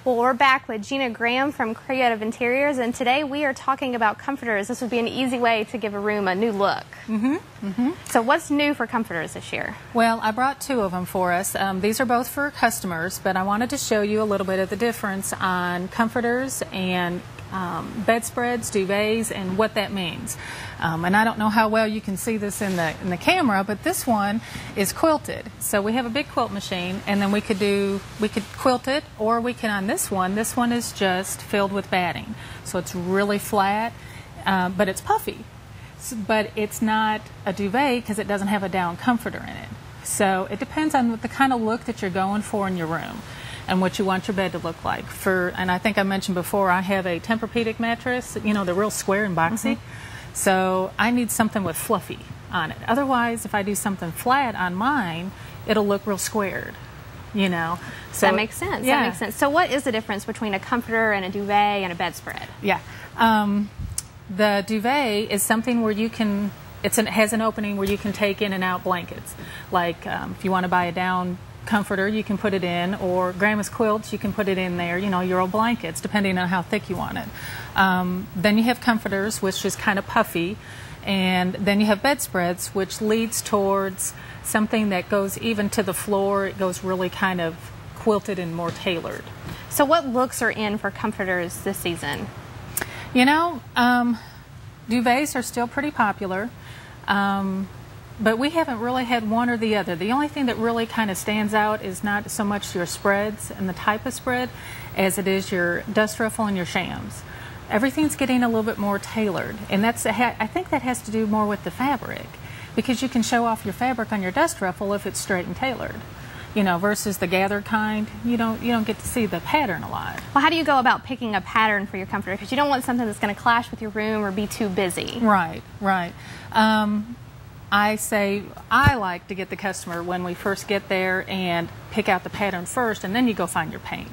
Well, we're back with Gina Graham from Creative Interiors, and today we are talking about comforters. This would be an easy way to give a room a new look. So what's new for comforters this year? Well, I brought two of them for us. These are both for customers, but I wanted to show you a little bit of the difference on comforters and bedspreads, duvets, and what that means. And I don't know how well you can see this in the camera, but this one is quilted. So we have a big quilt machine, and then we could quilt it, or we can on this one. This one is just filled with batting, so it's really flat, but it's puffy. But it's not a duvet because it doesn't have a down comforter in it. So it depends on what the kind of look that you're going for in your room and what you want your bed to look like. And I think I mentioned before, I have a Tempur-Pedic mattress, you know, they're real square and boxy. So I need something with fluffy on it. Otherwise, if I do something flat on mine, it'll look real squared, you know. So that makes sense. Yeah. That makes sense. So what is the difference between a comforter and a duvet and a bedspread? Yeah. The duvet is something where you can, it has an opening where you can take in and out blankets. Like if you want to buy a down comforter, you can put it in, or grandma's quilts, you can put it in there, you know, your old blankets, depending on how thick you want it. Then you have comforters, which is kind of puffy, and then you have bedspreads, which leads towards something that goes even to the floor. It goes really kind of quilted and more tailored. So what looks are in for comforters this season? You know, duvets are still pretty popular. But we haven't really had one or the other. The only thing that really kind of stands out is not so much your spreads and the type of spread as it is your dust ruffle and your shams. Everything's getting a little bit more tailored, and I think that has to do more with the fabric, because you can show off your fabric on your dust ruffle if it's straight and tailored, you know, versus the gathered kind. You don't get to see the pattern a lot. Well, how do you go about picking a pattern for your comforter? Because you don't want something that's going to clash with your room or be too busy. Right. I like to get the customer when we first get there and pick out the pattern first, and then you go find your paint.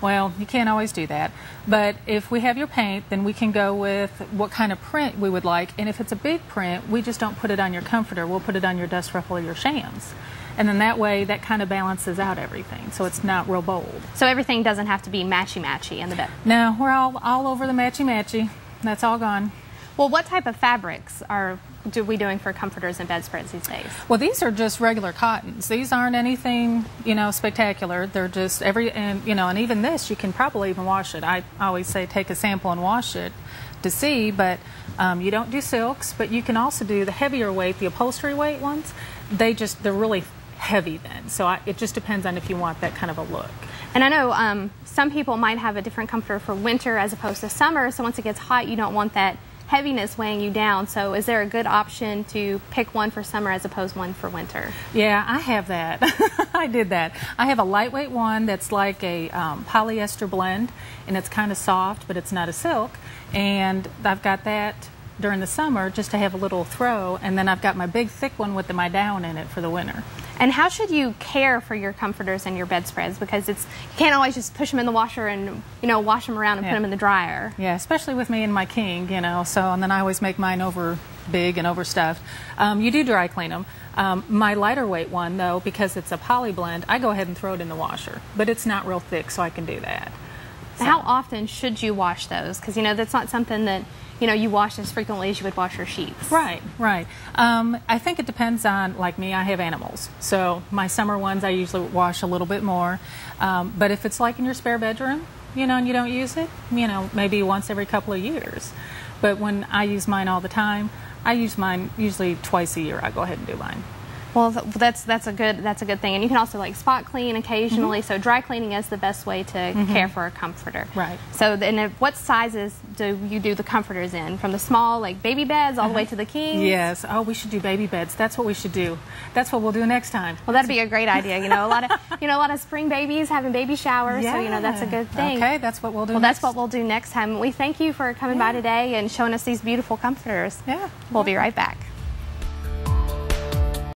Well, you can't always do that, but if we have your paint, then we can go with what kind of print we would like, and if it's a big print, we just don't put it on your comforter, we'll put it on your dust ruffle or your shams. And then that way, that kind of balances out everything, so it's not real bold. So everything doesn't have to be matchy-matchy in the bed? No, we're all over the matchy-matchy. That's all gone. Well, what type of fabrics are we doing for comforters and bedspreads these days? Well, these are just regular cottons. These aren't anything, you know, spectacular. They're just and even this, you can probably even wash it. I always say take a sample and wash it to see, but you don't do silks, but you can also do the heavier weight, the upholstery weight ones. They're really heavy then. So it just depends on if you want that kind of a look. And I know some people might have a different comforter for winter as opposed to summer, so once it gets hot, you don't want that heaviness weighing you down. So is there a good option to pick one for summer as opposed to one for winter? Yeah, I have that. I did that. I have a lightweight one that's like a polyester blend, and it's kind of soft, but it's not a silk. And I've got that during the summer just to have a little throw, and then I've got my big thick one with my down in it for the winter. And how should you care for your comforters and your bedspreads? Because you can't always just push them in the washer and, you know, wash them around and put them in the dryer. Yeah, especially with me and my king, you know, and then I always make mine over big and overstuffed. You do dry clean them. My lighter weight one, though, because it's a poly blend, I go ahead and throw it in the washer. But it's not real thick, so I can do that. So. How often should you wash those? Because, you know, that's not something that, you know, you wash as frequently as you would wash your sheets. Right. I think it depends on, like me, I have animals. So my summer ones I usually wash a little bit more. But if it's like in your spare bedroom, you know, and you don't use it, you know, maybe once every couple of years. But when I use mine all the time, I use mine usually twice a year. I go ahead and do mine. Well, that's a good thing, and you can also like spot clean occasionally. So dry cleaning is the best way to care for a comforter. Right. So then, what sizes do you do the comforters in? From the small like baby beds all the way to the king? Yes. Oh, we should do baby beds. That's what we should do. That's what we'll do next time. Well, that'd be a great idea. You know, a lot of spring babies having baby showers. Yeah. So you know that's a good thing. Okay, that's what we'll do. Well, that's what we'll do next time. We thank you for coming by today and showing us these beautiful comforters. Yeah. We'll be right back.